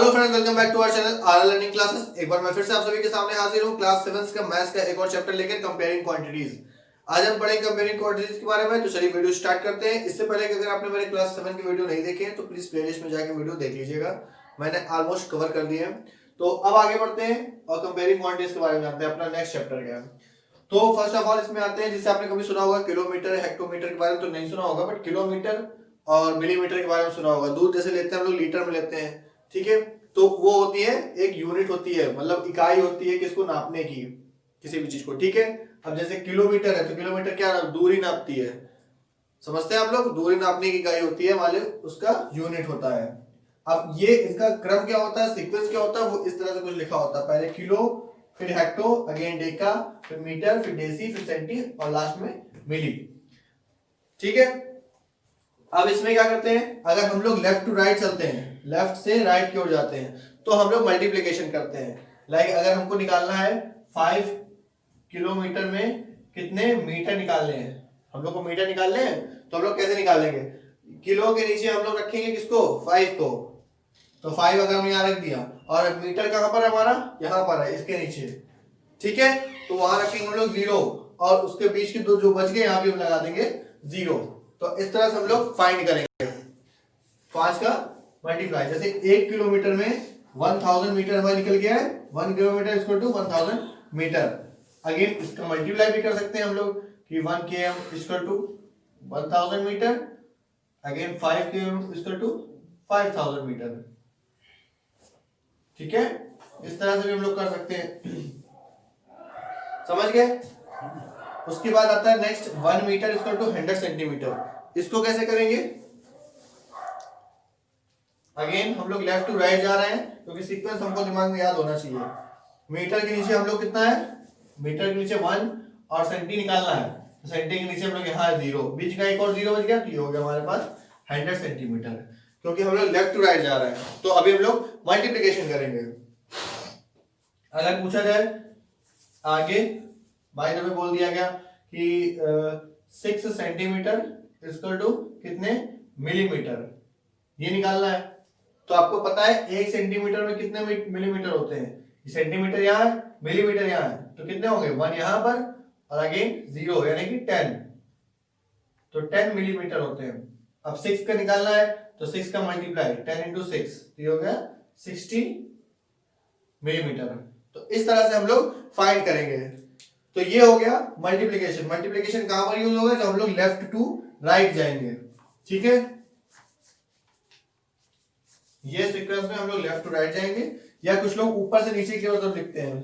Hello friends, welcome back to our channel R learning classes. एक बार मैं फिर से आप सभी के सामने हाजिर हूं क्लास 7 का मैथ्स का एक और चैप्टर लेकर, कंपेयरिंग क्वांटिटीज। आज हम पढ़ेंगे कंपेयरिंग क्वांटिटीज के बारे में। तो चलिए वीडियो स्टार्ट करते हैं। इससे पहले कि अगर आपने मेरे क्लास 7 की वीडियो नहीं देखे हैं तो प्लीज प्लेलिस्ट में जाकर वीडियो देख लीजिएगा, मैंने ऑलमोस्ट कवर कर दिए हैं। तो अब आगे बढ़ते हैं और कंपेयरिंग क्वांटिटीज के बारे में जानते हैं। अपना नेक्स्ट चैप्टर क्या है। तो फर्स्ट ऑफ ऑल इसमें आते हैं, जिसे आपने कभी सुना होगा किलोमीटर हेक्टोमीटर के बारे में तो नहीं सुना होगा, बट किलोमीटर और मिलीमीटर के बारे में सुना होगा। दूध जैसे लेते हैं हम लोग लीटर में लेते हैं, ठीक है। तो वो होती है एक यूनिट होती है, मतलब इकाई होती है किसको नापने की, किसी भी चीज को, ठीक है। अब जैसे किलोमीटर है तो किलोमीटर क्या दूरी नापती है, समझते हैं आप लोग। दूरी नापने की इकाई होती है, मान लो उसका यूनिट होता है। अब ये इसका क्रम क्या होता है, सीक्वेंस क्या होता है, वो इस तरह से कुछ लिखा होता है। पहले किलो, फिर हेक्टो, अगेन डेका, फिर मीटर, फिर डेसी, फिर सेंटी और लास्ट में मिली, ठीक है। अब इसमें क्या करते हैं, अगर हम लोग लेफ्ट टू राइट चलते हैं, लेफ्ट से राइट की ओर जाते हैं, तो हम लोग मल्टीप्लिकेशन करते हैं। लाइक अगर हमको निकालना है 5 किलोमीटर में कितने मीटर निकालने हैं, हम लोग को मीटर निकालने हैं, तो हम लोग कैसे निकालेंगे। किलो के नीचे हम लोग रखेंगे किसको, 5 को। तो 5 अगर हम यहाँ रख दिया, और मीटर कहां पर है हमारा, यहाँ पर है इसके नीचे, ठीक है। तो वहां रखेंगे हम लोग 0, और उसके बीच के दो जो बच गए यहाँ भी हम लगा देंगे 0। तो इस तरह से हम लोग फाइंड करेंगे 5 का मल्टीप्लाई। जैसे 1 किलोमीटर में 1000 मीटर हमारा निकल गया है, 1 kilometre equal to 1000 metre. Again इसका मल्टीप्लाई भी कर सकते हैं हम लोग कि 1 km equal to 1000 metre, again 5 km equal to 5000 metre, ठीक है। इस तरह से भी हम लोग कर सकते हैं, समझ गए। उसके बाद आता है next 1 metre equal to 100 centimetre. इसको कैसे करेंगे, अगेन हम लोग लेफ्ट टू राइट जा रहे हैं, क्योंकि सीक्वेंस हमको दिमाग में याद होना चाहिए। मीटर के नीचे हम लोग कितना है, मीटर के नीचे 1 और सेंटी निकालना है, तो सेंटी के नीचे हम लोग यहाँ 0, बीच का एक और 0 बच गया, तो ये हो गया हमारे पास 100 सेंटीमीटर, क्योंकि हम लोग लेफ्ट टू राइट जा रहे हैं। तो अभी हम लोग मल्टीप्लीकेशन करेंगे। अगर पूछा जाए आगे, भाई ने बोल दिया गया कि 6 सेंटीमीटर इक्वल टू कितने मिलीमीटर, ये निकालना है। तो आपको पता है 1 सेंटीमीटर में कितने मिलीमीटर होते हैं, सेंटीमीटर यहाँ है, मिलीमीटर यहाँ है, तो कितने होंगे 1 यहाँ पर और अगेन 0 यानी कि 10, तो 10 मिलीमीटर होते हैं। अब 6 का निकालना है, तो 6 का मल्टीप्लाई 10 इंटू 6, तो ये हो गया 60 मिलीमीटर। तो इस तरह से हम लोग फाइंड करेंगे। तो ये हो गया मल्टीप्लिकेशन। मल्टीप्लिकेशन कहां पर यूज होगा, जब हम लोग लेफ्ट टू राइट जाएंगे, ठीक है। ये सीक्वेंस में हम लोग लेफ्ट टू राइट जाएंगे, या कुछ लोग ऊपर से नीचे की ओर तरफ लिखते हैं,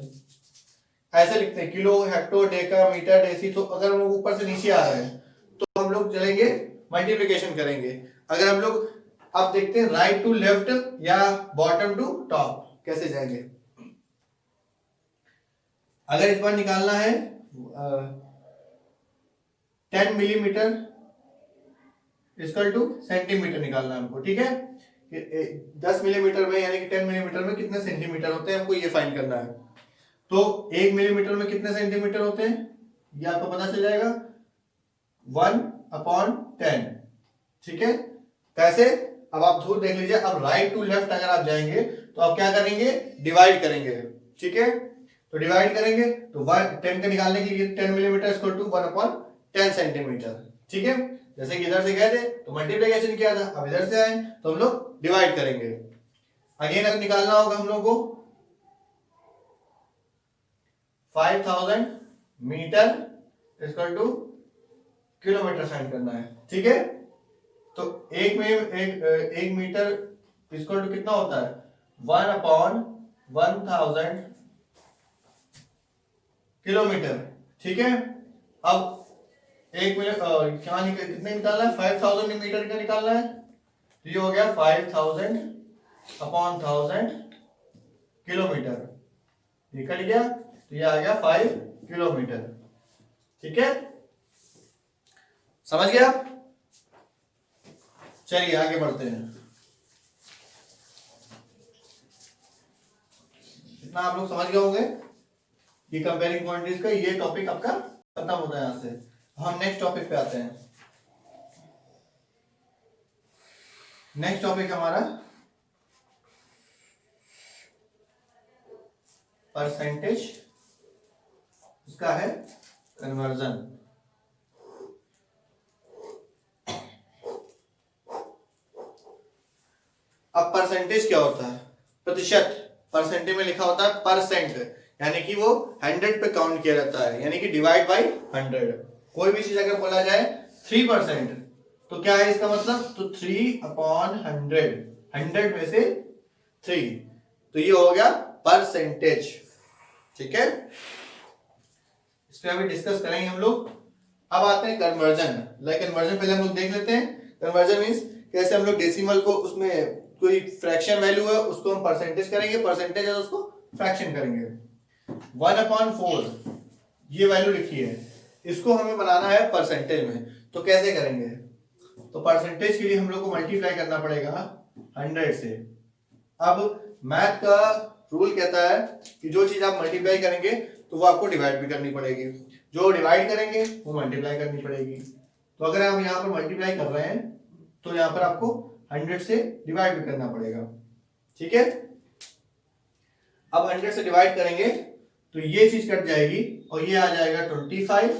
ऐसे लिखते हैं kilo, hecto, deca, metre, deci. तो अगर हम लोग ऊपर से नीचे आ रहे हैं तो हम लोग चलेंगे मल्टीप्लिकेशन करेंगे। अगर हम लोग अब देखते हैं राइट टू लेफ्ट या बॉटम टू टॉप कैसे जाएंगे। अगर इस बार निकालना है 10 मिलीमीटर इक्वल टू सेंटीमीटर निकालना है हमको, ठीक है। 10 मिलीमीटर में यानी कि 10 मिलीमीटर में कितने सेंटीमीटर होते हैं, हमको ये फाइंड करना है। तो 1 मिलीमीटर में कितने सेंटीमीटर होते हैं, ये आपको पता चल जाएगा 1/10, ठीक है। कैसे, अब आप दूर देख लीजिए। अब राइट टू लेफ्ट अगर आप जाएंगे तो आप क्या करेंगे, डिवाइड करेंगे, ठीक है। तो डिवाइड करेंगे तो 10 का निकालने के लिए 10 मिलीमीटर इक्वल टू 1/10 सेंटीमीटर, ठीक है। जैसे कि इधर से गए थे तो मल्टीप्लिकेशन किया था, अब इधर से आए तो हम लोग डिवाइड करेंगे। अगेन अगर निकालना होगा हम लोग को 5000 metre equal to kilometre find करना है, ठीक है। तो एक मीटर इक्वल टू कितना होता है, 1/1000 किलोमीटर, ठीक है। अब एक मिनट क्या कितने निकालना है, 5000 मीटर का निकालना है, तो ये हो गया 5000/1000 किलोमीटर, निकल गया, तो ये आ गया 5 किलोमीटर, ठीक है। समझ गया। चलिए आगे बढ़ते हैं। इतना आप लोग समझ गए होंगे कि कंपेयरिंग क्वांटिटीज का ये टॉपिक आपका खत्म होता है। यहां से हम नेक्स्ट टॉपिक पे आते हैं। नेक्स्ट टॉपिक हमारा परसेंटेज इसका है कन्वर्जन। अब परसेंटेज क्या होता है? प्रतिशत। परसेंटेज में लिखा होता है परसेंट, यानी कि वो 100 पे काउंट किया जाता है, यानी कि डिवाइड बाय 100। कोई भी चीज अगर बोला जाए 3% तो क्या है इसका मतलब? तो 3/100, 100 में से 3, तो ये हो गया परसेंटेज। ठीक है, इस पे अभी डिस्कस करेंगे हम लोग। अब आते हैं कन्वर्जन। कन्वर्जन पहले हम लोग देख लेते हैं। कन्वर्जन मींस कैसे हम लोग डेसिमल को, उसमें कोई फ्रैक्शन वैल्यू है उसको हम परसेंटेज करेंगे, परसेंटेज है उसको फ्रैक्शन करेंगे। 1/4 ये वैल्यू लिखी है, इसको हमें बनाना है परसेंटेज में, तो कैसे करेंगे? तो परसेंटेज के लिए हम लोग को मल्टीप्लाई करना पड़ेगा 100 से। अब मैथ का रूल कहता है कि जो चीज आप मल्टीप्लाई करेंगे तो वो आपको डिवाइड भी करनी पड़ेगी, जो डिवाइड करेंगे वो मल्टीप्लाई करनी पड़ेगी। तो अगर आप यहाँ पर मल्टीप्लाई कर रहे हैं तो यहाँ पर आपको 100 से डिवाइड भी करना पड़ेगा। ठीक है, अब 100 से डिवाइड करेंगे तो ये चीज कट जाएगी और ये आ जाएगा 25।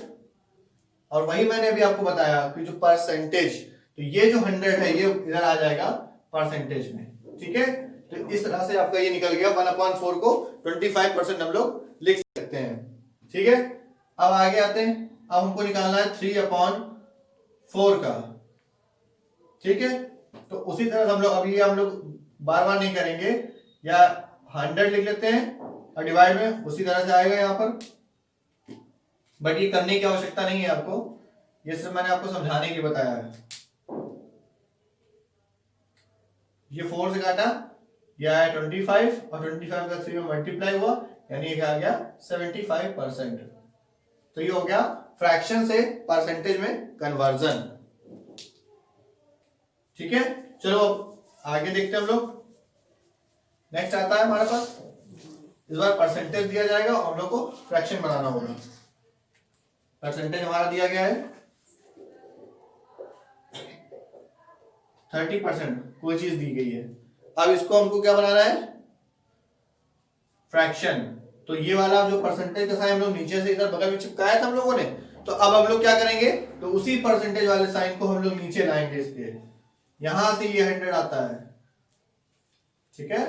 और वही मैंने अभी आपको बताया कि जो परसेंटेज, तो ये जो 100 है ये इधर आ जाएगा परसेंटेज में। ठीक है, तो इस तरह से आपका ये निकल गया 1/4 को 25% हम लोग लिख सकते हैं। ठीक है, अब आगे आते हैं। अब हमको निकालना है 3/4 का। ठीक है, तो उसी तरह से हम लोग, अभी हम लोग बार बार नहीं करेंगे, या 100 लिख लेते हैं और डिवाइड में उसी तरह से आएगा यहाँ पर, बट ये करने की आवश्यकता नहीं है आपको, ये सिर्फ मैंने आपको समझाने के लिए बताया है। ये 4 से काटा, ये आया 25 और 25 का 3 में मल्टीप्लाई हुआ, यानी ये आ गया 75%। तो ये हो गया फ्रैक्शन से परसेंटेज में कन्वर्जन। ठीक है, चलो अब आगे देखते हैं हम लोग। नेक्स्ट आता है हमारे पास, इस बार परसेंटेज दिया जाएगा और हम लोग को फ्रैक्शन बनाना होगा। परसेंटेज हमारा दिया गया है 30%, कोई चीज दी गई है। अब इसको हमको क्या बनाना है? फ्रैक्शन। तो ये वाला जो परसेंटेज का साइन हम लोग नीचे से इधर बगल में चिपकाया था हम लोगों ने, तो अब हम लोग क्या करेंगे? तो उसी परसेंटेज वाले साइन को हम लोग नीचे लाएंगे इसके, यहां से ये 100 आता है। ठीक है,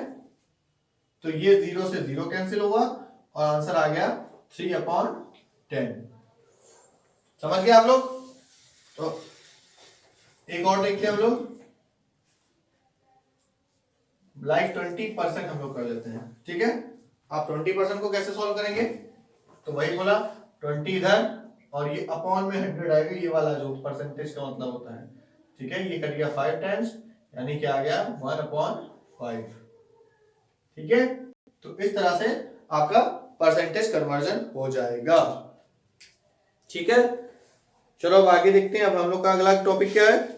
तो ये 0 से 0 कैंसिल हुआ और आंसर आ गया 3/10। समझ गए आप लोग? तो एक और देखते हैं हम लोग, 20% हम लोग कर लेते हैं। ठीक है, आप 20% को कैसे सॉल्व करेंगे? तो वही बोला, 20 इधर और ये अपॉन में 100 आएगा, ये वाला जो परसेंटेज का मतलब होता है। ठीक है, ये कट गया 5 टाइम्स, यानी कि आ गया 1/5। ठीक है, तो इस तरह से आपका परसेंटेज कन्वर्जन हो जाएगा। ठीक है, चलो अब आगे देखते हैं। अब हम लोग का अगला टॉपिक क्या है?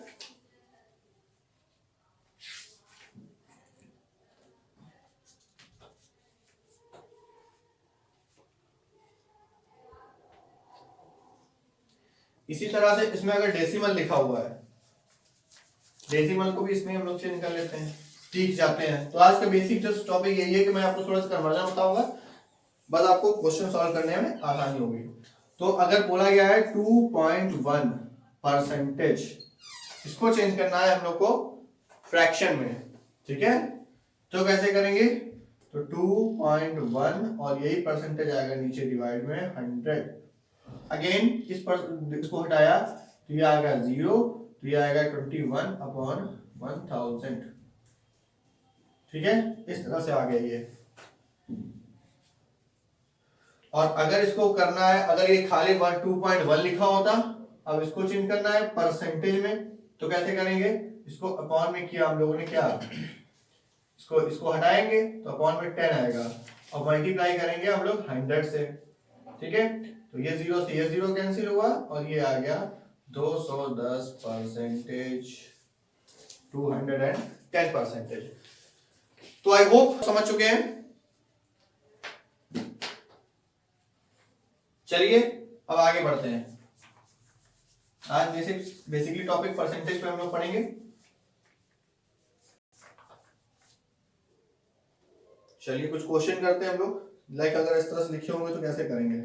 इसी तरह से इसमें अगर डेसिमल लिखा हुआ है, डेसिमल को भी इसमें हम लोग चेंज कर लेते हैं, सीख जाते हैं। तो आज का बेसिक जो टॉपिक यही है कि मैं आपको थोड़ा सा कन्वर्जन बताऊंगा, बस आपको क्वेश्चन सॉल्व करने में आसानी होगी। तो अगर बोला गया है 2.1 परसेंटेज, इसको चेंज करना है हम लोग को फ्रैक्शन में। ठीक है, तो कैसे करेंगे? तो 2.1 और यही परसेंटेज आएगा नीचे डिवाइड में 100। अगेन इसको हटाया तो ये आएगा 0, तो ये आएगा 21/1000। ठीक है, इस तरह से आ गया ये। और अगर इसको करना है, अगर ये खाली 2.1 लिखा होता, अब इसको चेंज करना है परसेंटेज में, तो कैसे करेंगे? इसको अपॉन में किया हम लोगों ने, क्या इसको हटाएंगे तो अपॉन में 10 आएगा और मल्टीप्लाई करेंगे हम लोग 100 से। ठीक है, तो ये 0 से ये 0 कैंसिल हुआ और ये आ गया 210%, 210%। तो आई होप समझ चुके हैं। चलिए अब आगे बढ़ते हैं। आज बेसिकली टॉपिक परसेंटेज पे हम लोग पढ़ेंगे। चलिए कुछ क्वेश्चन करते हैं हम लोग, लाइक अगर इस तरह से लिखे होंगे तो कैसे करेंगे?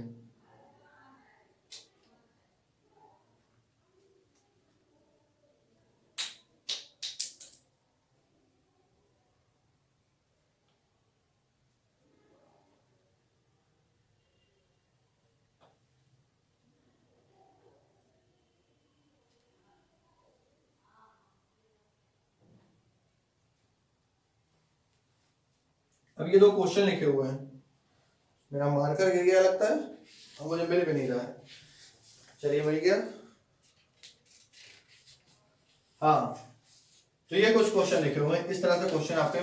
अब ये दो क्वेश्चन लिखे हुए हैं, मेरा मार्कर गिर गया लगता है, अब मुझे मिल भी नहीं रहा है। चलिए मिल गया। हाँ, तो ये कुछ क्वेश्चन लिखे हुए हैं, इस तरह से क्वेश्चन आपके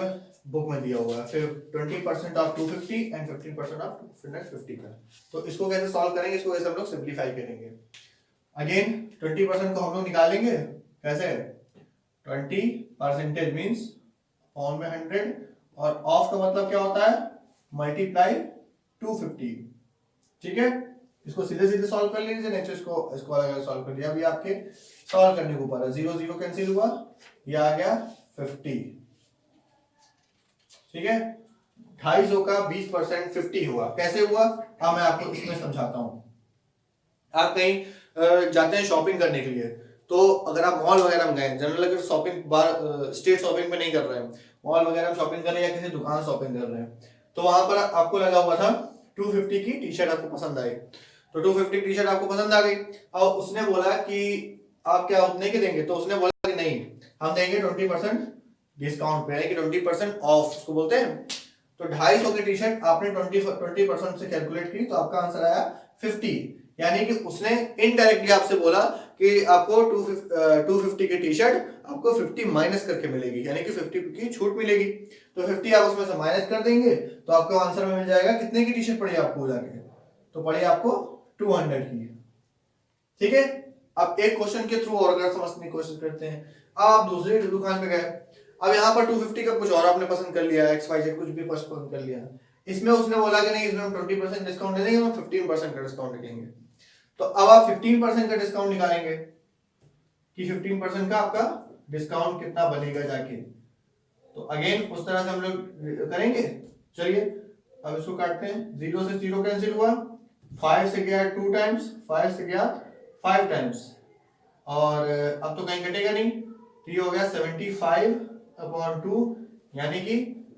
बुक में दिया हुआ है। फिर 20% ऑफ 250 एंड 15% ऑफ 250 का। तो इसको कैसे सॉल्व करेंगे, इसको कैसे हम लोग सिंप्लीफाई करेंगे। अगेन 20% को हम लोग निकालेंगे कैसे, 20% मीन्स ऑन में 100 और ऑफ का मतलब क्या होता है, मल्टीप्लाई 250। ठीक है, इसको सीधे सीधे सॉल्व कर लीजिए, नहीं तो इसको अलग अलग सॉल्व कर लिया। अभी आपके सॉल्व करने के ऊपर है, 0 0 कैंसिल हुआ, ये आ गया 50। ठीक है, 250 का 20% 50 हुआ। कैसे हुआ, अब मैं आपको इसमें समझाता हूँ। आप कहीं जाते हैं शॉपिंग करने के लिए, तो अगर आप मॉल वगैरह में गए, जनरल अगर शॉपिंग बार स्ट्रीट शॉपिंग में नहीं कर रहे हैं, मॉल वगैरह में शॉपिंग कर रहे हैं या किसी दुकान शॉपिंग कर रहे हैं, तो वहां पर आपको लगा हुआ था 250 की टी शर्ट आपको पसंद आई, तो 250 टी शर्ट आपको पसंद आ गई और उसने बोला कि आप क्या उतने के देंगे, तो उसने बोला कि नहीं हम देंगे 20% डिस्काउंट पे, यानी कि 20% ऑफ उसको बोलते हैं। तो 250 की टी शर्ट आपने 20% से कैलकुलेट की तो आपका आंसर आया 50, यानी कि उसने इनडायरेक्टली आपसे बोला कि आपको 250 की टी शर्ट आपको 50 माइनस करके मिलेगी, यानी कि 50 की छूट मिलेगी। तो 50 आप उसमें से माइनस कर देंगे तो आपको आंसर में मिल जाएगा कितने की टी शर्ट पड़ी आपको जाके, तो पड़ी आपको 200 की। ठीक है, अब एक क्वेश्चन के थ्रू और अगर समझने की कोशिश करते हैं। आप दूसरी दुकान पे गए, अब यहाँ पर 250 का कुछ और आपने पसंद कर लिया, XYZ कुछ भी पसंद कर लिया, इसमें उसने बोला कि नहीं इसमें हम 20% डिस्काउंट दे देंगे, हम 15% का डिस्काउंट देंगे। तो अब आप 15% का डिस्काउंट निकालेंगे कि 15% का आपका डिस्काउंट कितना बनेगा जाके। तो अगेन उस तरह से हम लोग करेंगे। चलिए अब इसको काटते हैं, 0 से 0 कैंसिल हुआ, 5 से गया 2 टाइम्स, 5 से गया 5 टाइम्स, और अब तो कहीं कटेगा नहीं, तो ये हो गया 75/2 यानी कि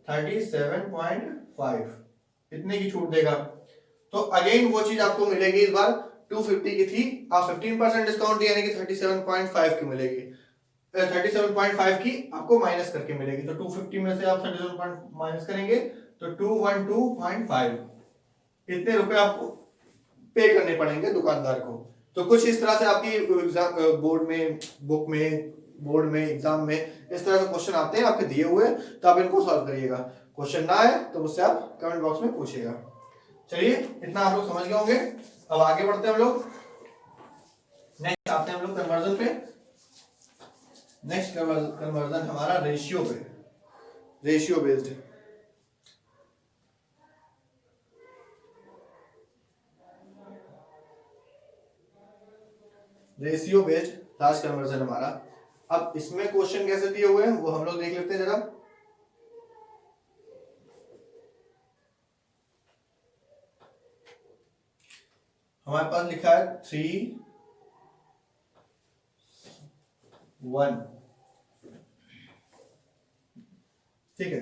37.5, इतने की छूट देगा। तो अगेन वो चीज आपको मिलेगी, इस बार 250 की थी, आप 15% डिस्काउंट दिया, यानी कि 37.5 की मिलेगी, 37.5 की आपको माइनस करके मिलेगी। तो 250 में से आप 37 माइनस करेंगे तो 212.5, इतने रुपए आपको पे करने पड़ेंगे दुकानदार को। तो कुछ इस तरह से आपकी बोर्ड में बुक में बोर्ड में एग्जाम में इस तरह से क्वेश्चन आते हैं आपके दिए हुए, तो आप इनको सॉल्व करिएगा। क्वेश्चन ना आए तो मुझसे आप कमेंट बॉक्स में पूछिएगा। चलिए इतना आप लोग समझ गए होंगे, अब आगे बढ़ते हैं हम लोग। नेक्स्ट आते हैं हम लोग कन्वर्जन पे। नेक्स्ट कन्वर्जन हमारा रेशियो पे, ratio based. Ratio based last conversion हमारा। अब इसमें क्वेश्चन कैसे दिए हुए हैं वो हम लोग देख लेते हैं जरा। हमारे पास लिखा है 3 1, ठीक है,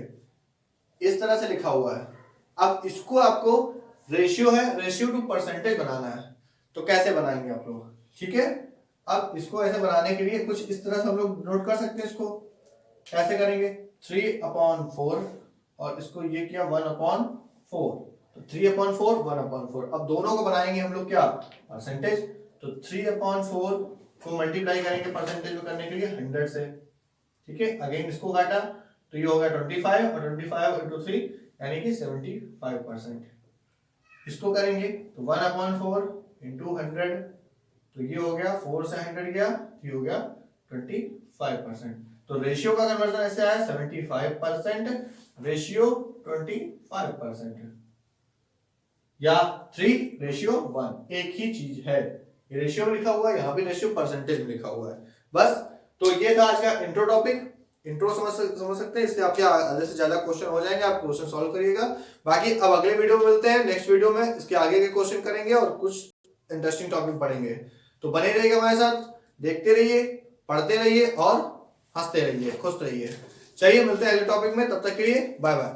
इस तरह से लिखा हुआ है। अब इसको आपको रेशियो है, रेशियो टू परसेंटेज बनाना है, तो कैसे बनाएंगे आप लोग, ठीक है। अब इसको ऐसे बनाने के लिए कुछ इस तरह से हम लोग नोट कर सकते हैं, इसको कैसे करेंगे, 3/4 और इसको ये किया 1/4, तो 3/4 1/4। अब दोनों को बनाएंगे हम लोग क्या, परसेंटेज, तो 3/4 को मल्टीप्लाई करेंगे परसेंटेज में करने के लिए 100 से, ठीक है। अगेन इसको काटा तो ये हो गया 25 और 25 इंटू 3 यानी कि 75%। इसको करेंगे तो 1/4 इंटू 100, तो ये हो गया 4 से 100 गया, ये हो गया 25%। तो रेशियो का कन्वर्जन ऐसे आया 75% रेशियो 25%, या 3:1, एक ही चीज है, ये रेशियो में लिखा हुआ है, यहाँ भी रेशियो परसेंटेज में लिखा हुआ है, बस। तो ये था आज का इंट्रो टॉपिक। इंट्रो समझ सकते हैं, इससे आपके आधे से ज्यादा क्वेश्चन हो जाएंगे, आप क्वेश्चन सॉल्व करिएगा। बाकी अब अगले वीडियो में मिलते हैं, नेक्स्ट वीडियो में इसके आगे के क्वेश्चन करेंगे और कुछ इंटरेस्टिंग टॉपिक पढ़ेंगे। तो बने रहिएगा हमारे साथ, देखते रहिए, पढ़ते रहिए और हंसते रहिए, खुश रहिए। चलिए मिलते हैं अगले टॉपिक में, तब तक के लिए बाय बाय।